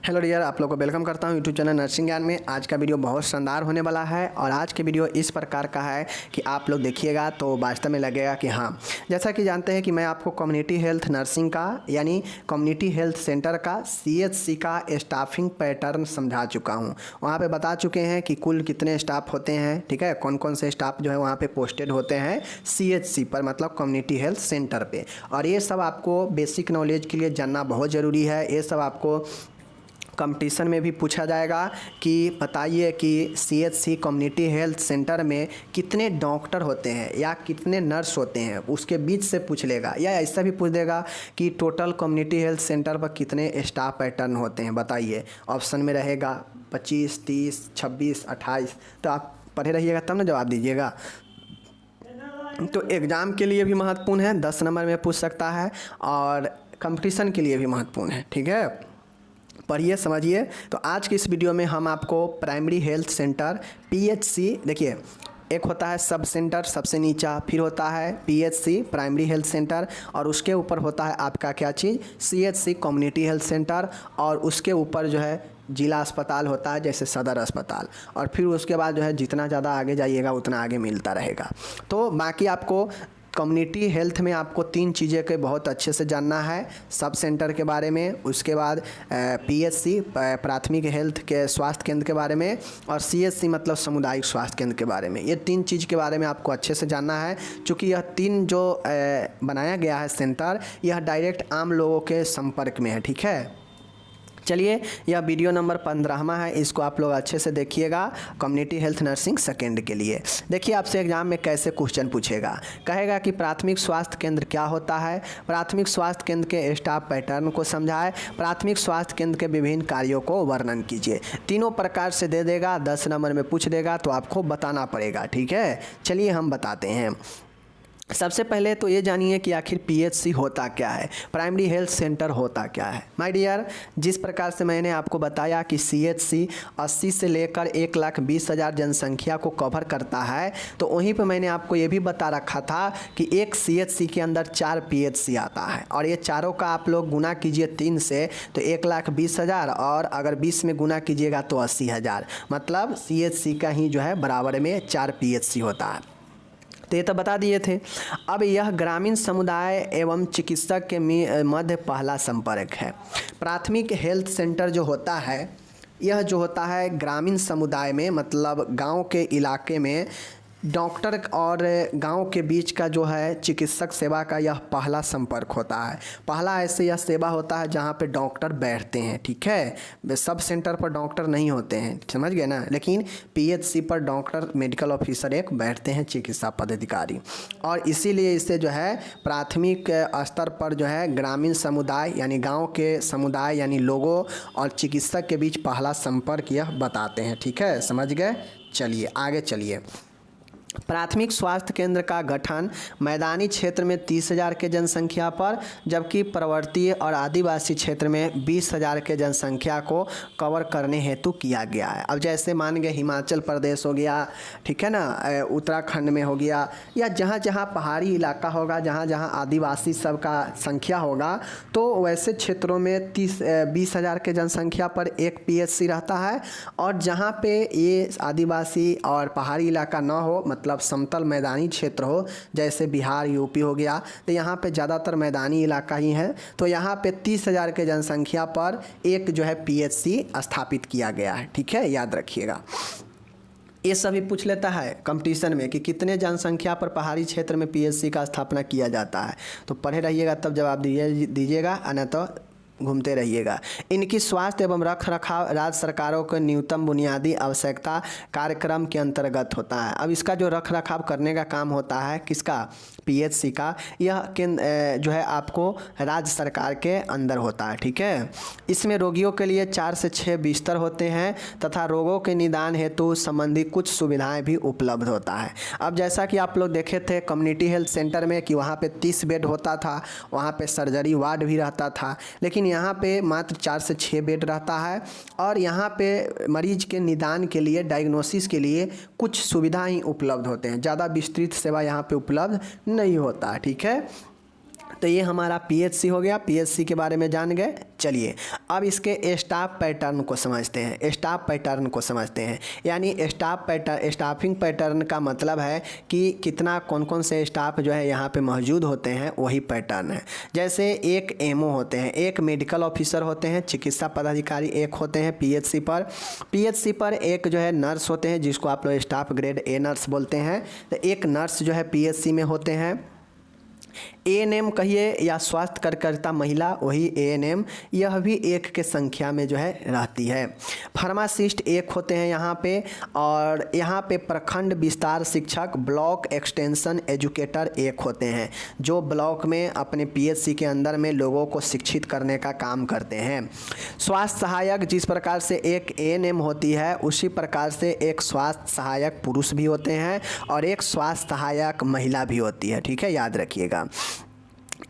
Hello dear, आप लोगों को वेलकम करता हूं यूट्यूब चैनल नर्सिंग ज्ञान में। आज का वीडियो बहुत शानदार होने वाला है और आज के वीडियो इस प्रकार का है कि आप लोग देखिएगा तो वास्तव में लगेगा कि हाँ, जैसा कि जानते हैं कि मैं आपको कम्युनिटी हेल्थ नर्सिंग का यानी कम्युनिटी हेल्थ सेंटर का CHC का स्टाफिंग पैटर्न समझा चुका हूँ। वहाँ पर बता चुके हैं कि कुल कितने स्टाफ होते हैं, ठीक है, कौन कौन से स्टाफ जो है वहाँ पर पोस्टेड होते हैं CHC पर, मतलब कम्युनिटी हेल्थ सेंटर पर। और ये सब आपको बेसिक नॉलेज के लिए जानना बहुत ज़रूरी है। ये सब आपको कंपटीशन में भी पूछा जाएगा कि बताइए कि CHC कम्युनिटी हेल्थ सेंटर में कितने डॉक्टर होते हैं या कितने नर्स होते हैं, उसके बीच से पूछ लेगा। या ऐसा भी पूछ देगा कि टोटल कम्युनिटी हेल्थ सेंटर पर कितने स्टाफ पैटर्न होते हैं बताइए। ऑप्शन में रहेगा 25, 30, 26, 28। तो आप पढ़े रहिएगा तब ना जवाब दीजिएगा। तो एग्ज़ाम के लिए भी महत्वपूर्ण है, 10 नंबर में पूछ सकता है, और कंपटीशन के लिए भी महत्वपूर्ण है। ठीक है, पढ़िए समझिए। तो आज की इस वीडियो में हम आपको प्राइमरी हेल्थ सेंटर PHC, देखिए एक होता है सब सेंटर सबसे नीचा, फिर होता है PHC प्राइमरी हेल्थ सेंटर, और उसके ऊपर होता है आपका क्या चीज़, CHC कम्युनिटी हेल्थ सेंटर, और उसके ऊपर जो है जिला अस्पताल होता है जैसे सदर अस्पताल, और फिर उसके बाद जो है जितना ज़्यादा आगे जाइएगा उतना आगे मिलता रहेगा। तो बाकी आपको कम्युनिटी हेल्थ में आपको 3 चीज़ें के बहुत अच्छे से जानना है। सब सेंटर के बारे में, उसके बाद PHC प्राथमिक हेल्थ के स्वास्थ्य केंद्र के बारे में, और CHC मतलब सामुदायिक स्वास्थ्य केंद्र के बारे में। ये 3 चीज़ के बारे में आपको अच्छे से जानना है, क्योंकि यह 3 जो बनाया गया है सेंटर, यह डायरेक्ट आम लोगों के संपर्क में है। ठीक है, चलिए यह वीडियो नंबर 15वां है, इसको आप लोग अच्छे से देखिएगा। कम्युनिटी हेल्थ नर्सिंग सेकेंड के लिए देखिए आपसे एग्जाम में कैसे क्वेश्चन पूछेगा। कहेगा कि प्राथमिक स्वास्थ्य केंद्र क्या होता है, प्राथमिक स्वास्थ्य केंद्र के स्टाफ पैटर्न को समझाए, प्राथमिक स्वास्थ्य केंद्र के विभिन्न कार्यों को वर्णन कीजिए। तीनों प्रकार से दे देगा, 10 नंबर में पूछ देगा तो आपको बताना पड़ेगा। ठीक है, चलिए हम बताते हैं। सबसे पहले तो ये जानिए कि आखिर PHC होता क्या है, प्राइमरी हेल्थ सेंटर होता क्या है। माय डियर, जिस प्रकार से मैंने आपको बताया कि CHC 80 से लेकर 1,20,000 जनसंख्या को कवर करता है, तो वहीं पर मैंने आपको ये भी बता रखा था कि एक CHC के अंदर 4 PHC आता है, और ये चारों का आप लोग गुना कीजिए 3 से तो 1,20,000, और अगर 20 में गुना कीजिएगा तो 80,000, मतलब CHC का ही जो है बराबर में 4 PHC होता है। तो ये तो बता दिए थे। अब यह ग्रामीण समुदाय एवं चिकित्सक के मध्य पहला संपर्क है। प्राथमिक हेल्थ सेंटर जो होता है, यह जो होता है ग्रामीण समुदाय में, मतलब गांव के इलाके में डॉक्टर और गांव के बीच का जो है चिकित्सक सेवा का यह पहला संपर्क होता है। पहला ऐसे यह सेवा होता है जहां पे डॉक्टर बैठते हैं। ठीक है, सब सेंटर पर डॉक्टर नहीं होते हैं, समझ गए ना, लेकिन PHC पर डॉक्टर मेडिकल ऑफिसर एक बैठते हैं, चिकित्सा पदाधिकारी, और इसीलिए इसे जो है प्राथमिक स्तर पर जो है ग्रामीण समुदाय यानी गाँव के समुदाय यानी लोगों और चिकित्सक के बीच पहला संपर्क यह बताते हैं। ठीक है, समझ गए। चलिए आगे चलिए। प्राथमिक स्वास्थ्य केंद्र का गठन मैदानी क्षेत्र में 30,000 के जनसंख्या पर, जबकि पर्वतीय और आदिवासी क्षेत्र में 20,000 के जनसंख्या को कवर करने हेतु किया गया है। अब जैसे मान गए हिमाचल प्रदेश हो गया, ठीक है ना, उत्तराखंड में हो गया, या जहाँ जहाँ पहाड़ी इलाका होगा, जहाँ जहाँ आदिवासी सब का संख्या होगा, तो वैसे क्षेत्रों में 20,000 के जनसंख्या पर एक PHC रहता है। और जहाँ पे ये आदिवासी और पहाड़ी इलाका ना हो, मतलब समतल मैदानी क्षेत्र हो, जैसे बिहार UP हो गया, तो यहाँ पे ज़्यादातर मैदानी इलाका ही है, तो यहाँ पे 30,000 के जनसंख्या पर एक जो है PHC स्थापित किया गया है। ठीक है, याद रखिएगा। ये सभी पूछ लेता है कंपटीशन में कि कितने जनसंख्या पर पहाड़ी क्षेत्र में PHC का स्थापना किया जाता है, तो पढ़े रहिएगा तब जवाब दीजिएगा, अन्य तो घूमते रहिएगा। इनकी स्वास्थ्य एवं रख रखाव राज्य सरकारों के न्यूनतम बुनियादी आवश्यकता कार्यक्रम के अंतर्गत होता है। अब इसका जो रख रखाव करने का काम होता है किसका, PHC का, यह केंद्र जो है आपको राज्य सरकार के अंदर होता है। ठीक है, इसमें रोगियों के लिए 4 से 6 बिस्तर होते हैं तथा रोगों के निदान हेतु संबंधी कुछ सुविधाएं भी उपलब्ध होता है। अब जैसा कि आप लोग देखे थे कम्युनिटी हेल्थ सेंटर में कि वहाँ पे 30 बेड होता था, वहाँ पे सर्जरी वार्ड भी रहता था, लेकिन यहाँ पे मात्र 4 से 6 बेड रहता है, और यहाँ पे मरीज के निदान के लिए, डायग्नोसिस के लिए कुछ सुविधाएं उपलब्ध होते हैं, ज़्यादा विस्तृत सेवा यहाँ पे उपलब्ध नहीं होता। ठीक है, तो ये हमारा पीएचसी हो गया। पीएचसी के बारे में जान गए। चलिए अब इसके स्टाफ पैटर्न को समझते हैं। स्टाफ पैटर्न को समझते हैं, यानी स्टाफिंग पैटर्न का मतलब है कि कितना कौन कौन से स्टाफ जो है यहाँ पे मौजूद होते हैं, वही पैटर्न है। जैसे एक एमओ होते हैं, एक मेडिकल ऑफिसर होते हैं, चिकित्सा पदाधिकारी एक होते हैं पीएचसी पर एक जो है नर्स होते हैं, जिसको आप लोग स्टाफ ग्रेड ए नर्स बोलते हैं। तो एक नर्स जो है पीएचसी में होते हैं। एएनएम कहिए या स्वास्थ्य कार्यकर्ता महिला, वही एएनएम, यह भी एक के संख्या में जो है रहती है। फार्मासिस्ट एक होते हैं यहाँ पे, और यहाँ पे प्रखंड विस्तार शिक्षक, ब्लॉक एक्सटेंशन एजुकेटर एक होते हैं, जो ब्लॉक में अपने पीएचसी के अंदर में लोगों को शिक्षित करने का काम करते हैं। स्वास्थ्य सहायक, जिस प्रकार से एक एएनएम होती है, उसी प्रकार से एक स्वास्थ्य सहायक पुरुष भी होते हैं और एक स्वास्थ्य सहायक महिला भी होती है। ठीक है, याद रखिएगा।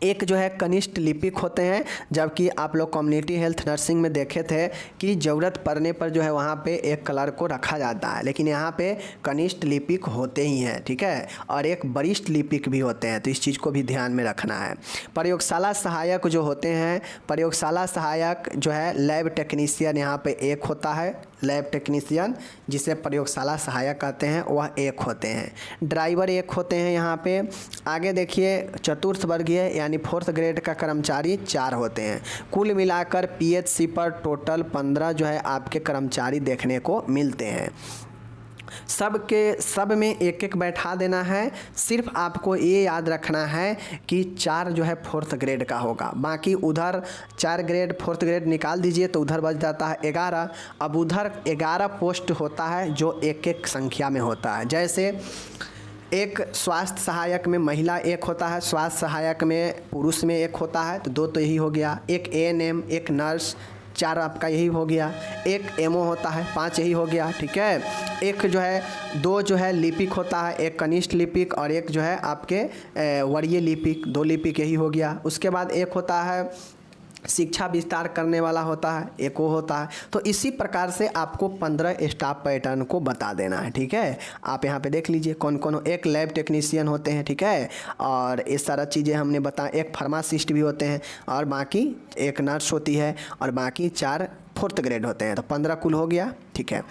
एक जो है कनिष्ठ लिपिक होते हैं, जबकि आप लोग कम्युनिटी हेल्थ नर्सिंग में देखे थे कि ज़रूरत पड़ने पर जो है वहाँ पे एक क्लर्क को रखा जाता है, लेकिन यहाँ पे कनिष्ठ लिपिक होते ही हैं। ठीक है, और एक वरिष्ठ लिपिक भी होते हैं, तो इस चीज़ को भी ध्यान में रखना है। प्रयोगशाला सहायक जो होते हैं, प्रयोगशाला सहायक जो है लैब टेक्नीशियन यहाँ पे एक होता है। लैब टेक्नीशियन, जिसे प्रयोगशाला सहायक कहते हैं, वह एक होते हैं। ड्राइवर एक होते हैं यहाँ पे। आगे देखिए, चतुर्थ वर्गीय यानी फोर्थ ग्रेड का कर्मचारी 4 होते हैं। कुल मिलाकर पीएचसी पर टोटल 15 जो है आपके कर्मचारी देखने को मिलते हैं। सब में एक एक बैठा देना है। सिर्फ आपको ये याद रखना है कि 4 जो है फोर्थ ग्रेड का होगा, बाकी उधर 4 ग्रेड फोर्थ ग्रेड निकाल दीजिए तो उधर बच जाता है 11। अब उधर 11 पोस्ट होता है जो एक एक संख्या में होता है। जैसे एक स्वास्थ्य सहायक में महिला एक होता है, स्वास्थ्य सहायक में पुरुष में एक होता है, तो 2 तो यही हो गया। एक एएनएम, एक नर्स, 4 आपका यही हो गया। एक एमओ होता है, 5 यही हो गया। ठीक है, एक जो है 2 जो है लिपिक होता है, एक कनिष्ठ लिपिक और एक जो है आपके वरीय लिपिक, 2 लिपिक यही हो गया। उसके बाद एक होता है शिक्षा विस्तार करने वाला होता है, एक वो होता है। तो इसी प्रकार से आपको 15 स्टाफ पैटर्न को बता देना है। ठीक है, आप यहाँ पे देख लीजिए कौन कौन। एक लैब टेक्नीशियन होते हैं, ठीक है, और ये सारा चीज़ें हमने बताया। एक फार्मासिस्ट भी होते हैं, और बाकी एक नर्स होती है, और बाकी 4 फोर्थ ग्रेड होते हैं। तो 15 कुल हो गया। ठीक है,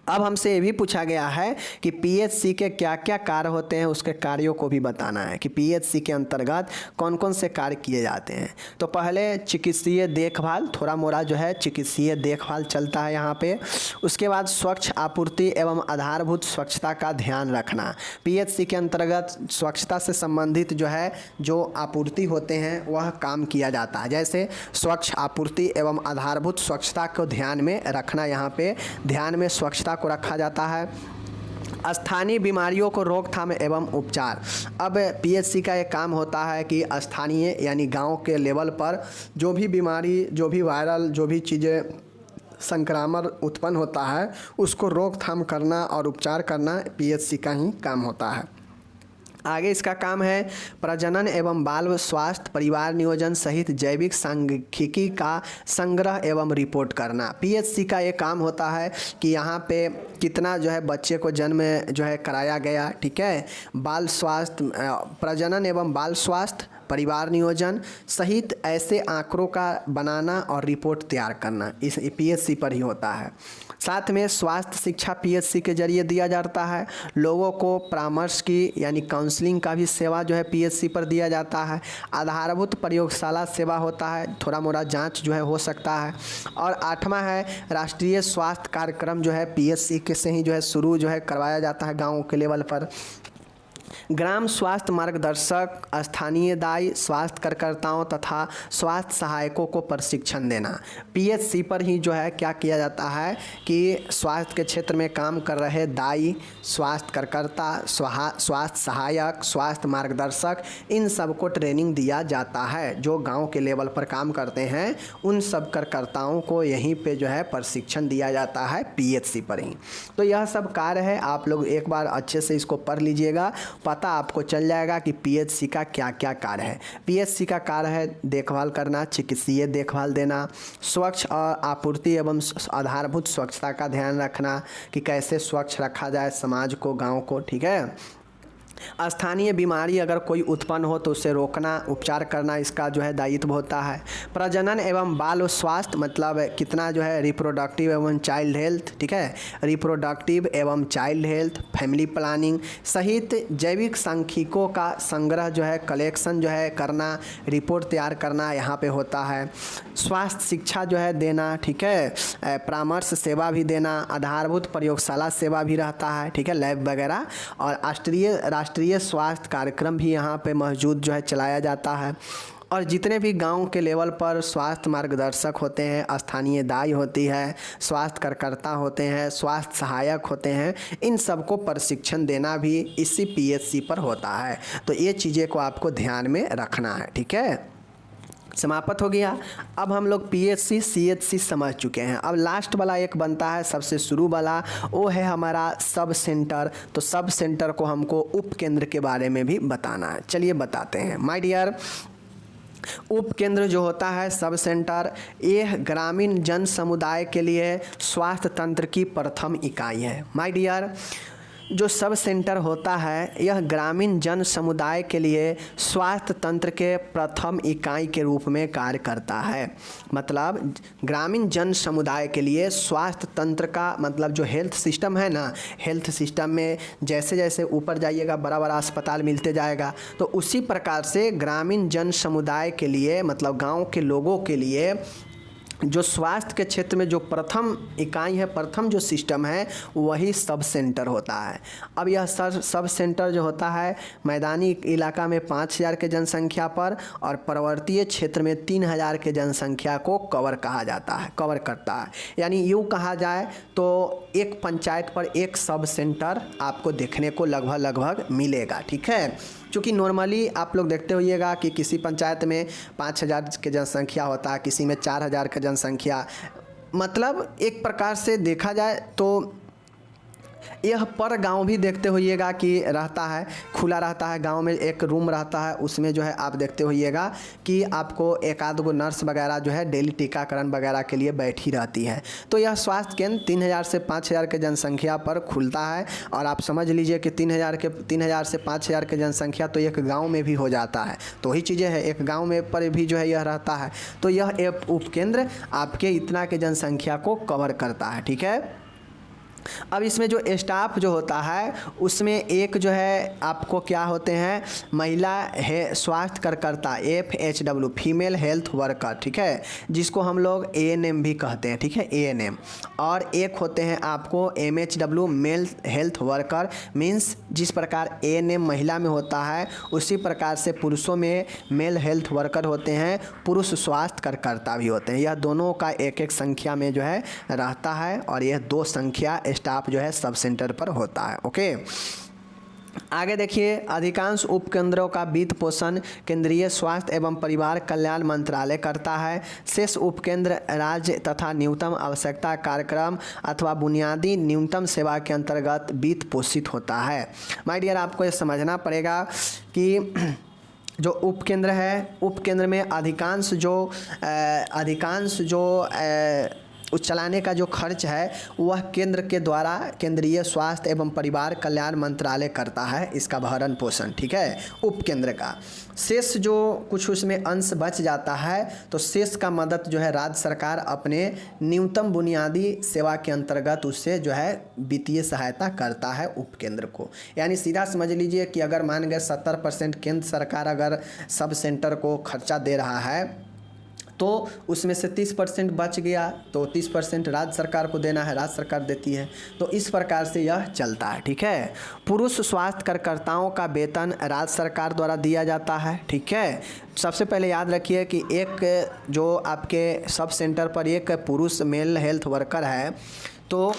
अब हमसे ये भी पूछा गया है कि पीएचसी के क्या क्या कार्य होते हैं, उसके कार्यों को भी बताना है कि पीएचसी के अंतर्गत कौन कौन से कार्य किए जाते हैं। तो पहले चिकित्सीय देखभाल, थोड़ा मोड़ा जो है चिकित्सीय देखभाल चलता है यहाँ पे। उसके बाद स्वच्छ आपूर्ति एवं आधारभूत स्वच्छता का ध्यान रखना। पीएचसी के अंतर्गत स्वच्छता से संबंधित जो है जो आपूर्ति होते हैं वह काम किया जाता है। जैसे स्वच्छ आपूर्ति एवं आधारभूत स्वच्छता को ध्यान में रखना, यहाँ पे ध्यान में स्वच्छता को रखा जाता है। स्थानीय बीमारियों को रोकथाम एवं उपचार। अब पीएचसी का एक काम होता है कि स्थानीय यानी गांव के लेवल पर जो भी बीमारी, जो भी वायरल, जो भी चीज़ें संक्रमण उत्पन्न होता है, उसको रोकथाम करना और उपचार करना पीएचसी का ही काम होता है। आगे इसका काम है प्रजनन एवं बाल स्वास्थ्य, परिवार नियोजन सहित जैविक सांख्यिकी का संग्रह एवं रिपोर्ट करना। पीएचसी का ये काम होता है कि यहाँ पे कितना जो है बच्चे को जन्म जो है कराया गया। ठीक है, बाल स्वास्थ्य, प्रजनन एवं बाल स्वास्थ्य, परिवार नियोजन सहित ऐसे आंकड़ों का बनाना और रिपोर्ट तैयार करना, इस पीएचसी पर ही होता है। साथ में स्वास्थ्य शिक्षा पीएचसी के जरिए दिया जाता है। लोगों को परामर्श की यानी काउंसलिंग का भी सेवा जो है पीएचसी पर दिया जाता है। आधारभूत प्रयोगशाला सेवा होता है, थोड़ा मोड़ा जांच जो है हो सकता है। और 8वां है राष्ट्रीय स्वास्थ्य कार्यक्रम, जो है पीएचसी के से ही जो है शुरू जो है करवाया जाता है गाँव के लेवल पर। ग्राम स्वास्थ्य मार्गदर्शक, स्थानीय दायी स्वास्थ्य कार्यकर्ताओं तथा स्वास्थ्य सहायकों को प्रशिक्षण देना। पीएचसी पर ही जो है क्या किया जाता है कि स्वास्थ्य के क्षेत्र में काम कर रहे दायी, स्वास्थ्य कार्यकर्ता, स्वास्थ्य सहायक, स्वास्थ्य मार्गदर्शक, इन सबको ट्रेनिंग दिया जाता है। जो गांव के लेवल पर काम करते हैं उन सब कार्यकर्ताओं को यहीं पे जो है प्रशिक्षण दिया जाता है पीएचसी पर ही। तो यह सब कार्य है, आप लोग एक बार अच्छे से इसको पढ़ लीजिएगा, पता आपको चल जाएगा कि पीएचसी का क्या क्या कार्य है। पीएचसी का कार्य है देखभाल करना, चिकित्सीय देखभाल देना, स्वच्छ और आपूर्ति एवं आधारभूत स्वच्छता का ध्यान रखना कि कैसे स्वच्छ रखा जाए समाज को, गांव को। ठीक है, स्थानीय बीमारी अगर कोई उत्पन्न हो तो उसे रोकना, उपचार करना इसका जो है दायित्व होता है। प्रजनन एवं बाल स्वास्थ्य मतलब कितना जो है रिप्रोडक्टिव एवं चाइल्ड हेल्थ, ठीक है, रिप्रोडक्टिव एवं चाइल्ड हेल्थ, फैमिली प्लानिंग सहित जैविक सांख्यिकों का संग्रह जो है, कलेक्शन जो है करना, रिपोर्ट तैयार करना यहाँ पे होता है। स्वास्थ्य शिक्षा जो है देना, ठीक है, परामर्श सेवा भी देना, आधारभूत प्रयोगशाला सेवा भी रहता है, ठीक है, लैब वगैरह, और राष्ट्रीय स्वास्थ्य कार्यक्रम भी यहाँ पे मौजूद जो है चलाया जाता है। और जितने भी गांव के लेवल पर स्वास्थ्य मार्गदर्शक होते हैं, स्थानीय दाई होती है, स्वास्थ्य कार्यकर्ता होते हैं, स्वास्थ्य सहायक होते हैं, इन सबको प्रशिक्षण देना भी इसी पीएचसी पर होता है। तो ये चीज़ें को आपको ध्यान में रखना है, ठीक है। समाप्त हो गया। अब हम लोग पीएचसी सीएचसी समझ चुके हैं। अब लास्ट वाला एक बनता है सबसे शुरू वाला, वो है हमारा सब सेंटर। तो सब सेंटर को हमको उप केंद्र के बारे में भी बताना है। चलिए बताते हैं माय डियर। उप केंद्र जो होता है सब सेंटर, यह ग्रामीण जन समुदाय के लिए स्वास्थ्य तंत्र की प्रथम इकाई है। माय डियर, जो सब सेंटर होता है यह ग्रामीण जन समुदाय के लिए स्वास्थ्य तंत्र के प्रथम इकाई के रूप में कार्य करता है। मतलब ग्रामीण जन समुदाय के लिए स्वास्थ्य तंत्र का मतलब जो हेल्थ सिस्टम है ना, हेल्थ सिस्टम में जैसे जैसे ऊपर जाइएगा बड़ा बड़ा अस्पताल मिलते जाएगा, तो उसी प्रकार से ग्रामीण जन समुदाय के लिए मतलब गाँव के लोगों के लिए जो स्वास्थ्य के क्षेत्र में जो प्रथम इकाई है, प्रथम जो सिस्टम है, वही सब सेंटर होता है। अब यह सब सेंटर जो होता है मैदानी इलाका में 5000 के जनसंख्या पर और पर्वतीय क्षेत्र में 3000 के जनसंख्या को कवर करता है। यानी यूँ कहा जाए तो एक पंचायत पर एक सब सेंटर आपको देखने को लगभग मिलेगा, ठीक है। क्योंकि नॉर्मली आप लोग देखते होइएगा कि किसी पंचायत में 5000 के जनसंख्या होता है, किसी में 4000 का जनसंख्या, मतलब एक प्रकार से देखा जाए तो यह पर गांव भी देखते होइएगा कि रहता है, खुला रहता है। गांव में एक रूम रहता है, उसमें जो है आप देखते होइएगा कि आपको एक आध गो नर्स वगैरह जो है डेली टीकाकरण वगैरह के लिए बैठी रहती है। तो यह स्वास्थ्य केंद्र 3000 से 5000 के जनसंख्या पर खुलता है। और आप समझ लीजिए कि 3000 से 5000 के जनसंख्या तो एक गाँव में भी हो जाता है। तो वही चीज़ें हैं, एक गाँव में पर भी जो है यह रहता है। तो यह एक उपकेंद्र आपके इतना के जनसंख्या को कवर करता है, ठीक है। अब इसमें जो स्टाफ जो होता है उसमें एक जो है आपको क्या होते हैं, महिला है स्वास्थ्य कार्यकर्ता FHW फीमेल हेल्थ वर्कर, ठीक है, जिसको हम लोग ANM भी कहते हैं, ठीक है, ANM। और एक होते हैं आपको MHW male health worker, means जिस प्रकार ANM महिला में होता है उसी प्रकार से पुरुषों में मेल हेल्थ वर्कर होते हैं, पुरुष स्वास्थ्य कार्यकर्ता भी होते हैं। यह दोनों का एक एक संख्या में जो है रहता है और यह 2 संख्या स्टाफ जो है सब सेंटर पर होता है। ओके, आगे देखिए, अधिकांश उपकेंद्रों का वित्त पोषण केंद्रीय स्वास्थ्य एवं परिवार कल्याण मंत्रालय करता है। शेष उपकेंद्र राज्य तथा न्यूनतम आवश्यकता कार्यक्रम अथवा बुनियादी न्यूनतम सेवा के अंतर्गत वित्त पोषित होता है। माय डियर, आपको ये समझना पड़ेगा कि जो उपकेंद्र है, उपकेंद्र में अधिकांश जो उस चलाने का जो खर्च है वह केंद्र के द्वारा केंद्रीय स्वास्थ्य एवं परिवार कल्याण मंत्रालय करता है, इसका भरण पोषण, ठीक है, उपकेंद्र का। शेष जो कुछ उसमें अंश बच जाता है तो शेष का मदद जो है राज्य सरकार अपने न्यूनतम बुनियादी सेवा के अंतर्गत उससे जो है वित्तीय सहायता करता है उपकेंद्र को। यानी सीधा समझ लीजिए कि अगर मान गए 70% केंद्र सरकार अगर सब सेंटर को खर्चा दे रहा है तो उसमें से 30% बच गया तो 30% राज्य सरकार को देना है, राज्य सरकार देती है। तो इस प्रकार से यह चलता है, ठीक है। पुरुष स्वास्थ्य कार्यकर्ताओं का वेतन राज्य सरकार द्वारा दिया जाता है, ठीक है। सबसे पहले याद रखिए कि एक जो आपके सब सेंटर पर एक पुरुष मेल हेल्थ वर्कर है, तो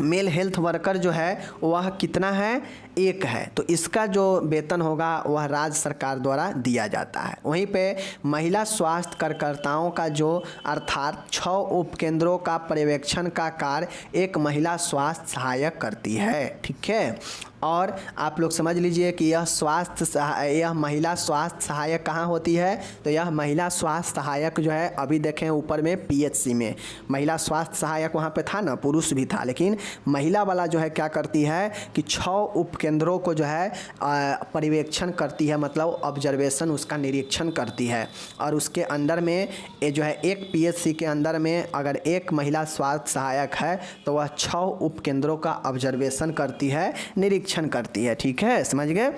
मेल हेल्थ वर्कर जो है वह कितना है, 1 है। तो इसका जो वेतन होगा वह राज्य सरकार द्वारा दिया जाता है। वहीं पे महिला स्वास्थ्य कार्यकर्ताओं का जो अर्थात 6 उपकेंद्रों का पर्यवेक्षण का कार्य एक महिला स्वास्थ्य सहायक करती है, ठीक है। और आप लोग समझ लीजिए कि यह महिला स्वास्थ्य सहायक कहाँ होती है, तो यह महिला स्वास्थ्य सहायक जो है अभी देखें ऊपर में पीएचसी में महिला स्वास्थ्य सहायक वहाँ पे था ना, पुरुष भी था, लेकिन महिला वाला जो है क्या करती है कि 6 उपकेंद्र उपकेंद्रों को जो है पर्यवेक्षण करती है, मतलब ऑब्जर्वेशन उसका निरीक्षण करती है। और उसके अंदर में ये जो है एक पीएचसी के अंदर में अगर एक महिला स्वास्थ्य सहायक है तो वह 6 उपकेंद्रों का ऑब्जर्वेशन करती है, निरीक्षण करती है। ठीक है, समझ गए।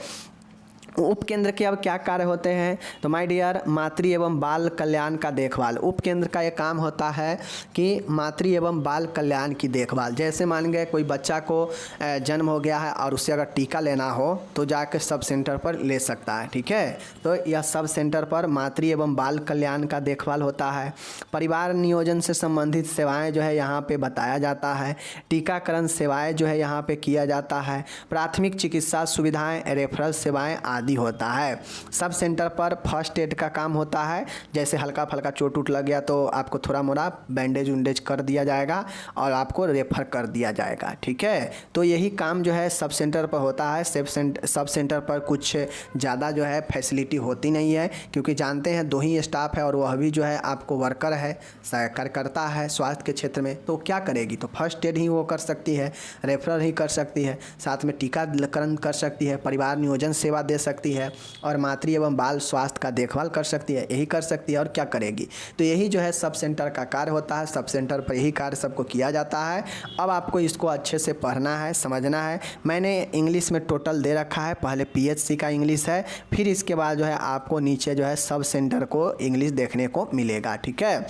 उपकेंद्र के अब क्या कार्य होते हैं, तो माय डियर, मातृ एवं बाल कल्याण का देखभाल। उपकेंद्र का ये काम होता है कि मातृ एवं बाल कल्याण की देखभाल। जैसे मान गए कोई बच्चा को जन्म हो गया है और उससे अगर टीका लेना हो तो जाकर सब सेंटर पर ले सकता है। ठीक है, तो यह सब सेंटर पर मातृ एवं बाल कल्याण का देखभाल होता है। परिवार नियोजन से संबंधित सेवाएं जो है यहाँ पे बताया जाता है। टीकाकरण सेवाएं जो है यहाँ पे किया जाता है। प्राथमिक चिकित्सा सुविधाएं, रेफरल सेवाएं आदि होता है। सब सेंटर पर फर्स्ट एड का काम होता है। जैसे हल्का फल्का चोट उट लग गया तो आपको थोड़ा मोड़ा बैंडेज उंडेज कर दिया जाएगा और आपको रेफर कर दिया जाएगा। ठीक है, तो यही काम जो है सब सेंटर पर होता है। सब सेंटर पर कुछ ज़्यादा जो है फैसिलिटी होती नहीं है, क्योंकि जानते हैं 2 ही स्टाफ है और वह भी जो है आपको वर्कर है, कार्यकर्ता है स्वास्थ्य के क्षेत्र में, तो क्या करेगी, तो फर्स्ट एड ही वो कर सकती है, रेफरल ही कर सकती है, साथ में टीकाकरण कर सकती है, परिवार नियोजन सेवा दे सकती है और मातृ एवं बाल स्वास्थ्य का देखभाल कर सकती है। यही कर सकती है और क्या करेगी। तो यही जो है सब सेंटर का कार्य होता है। सब सेंटर पर यही कार्य सबको किया जाता है। अब आपको इसको अच्छे से पढ़ना है, समझना है। मैंने इंग्लिश में टोटल दे रखा है, पहले पीएचसी का इंग्लिश है, फिर इसके बाद जो है आपको नीचे जो है सब सेंटर को इंग्लिश देखने को मिलेगा। ठीक है,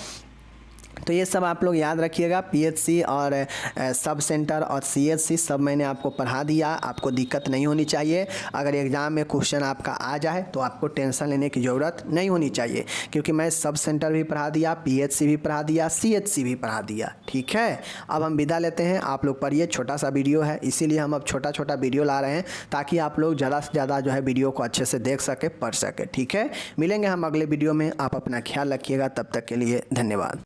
तो ये सब आप लोग याद रखिएगा। पीएचसी और सब सेंटर और सीएचसी सब मैंने आपको पढ़ा दिया, आपको दिक्कत नहीं होनी चाहिए। अगर एग्ज़ाम में क्वेश्चन आपका आ जाए तो आपको टेंशन लेने की ज़रूरत नहीं होनी चाहिए, क्योंकि मैं सब सेंटर भी पढ़ा दिया, पीएचसी भी पढ़ा दिया, सीएचसी भी पढ़ा दिया। ठीक है, अब हम विदा लेते हैं। आप लोग पढ़िए, छोटा सा वीडियो है इसीलिए हम अब छोटा छोटा वीडियो ला रहे हैं, ताकि आप लोग ज़्यादा से ज़्यादा जो है वीडियो को अच्छे से देख सके, पढ़ सके। ठीक है, मिलेंगे हम अगले वीडियो में। आप अपना ख्याल रखिएगा, तब तक के लिए धन्यवाद।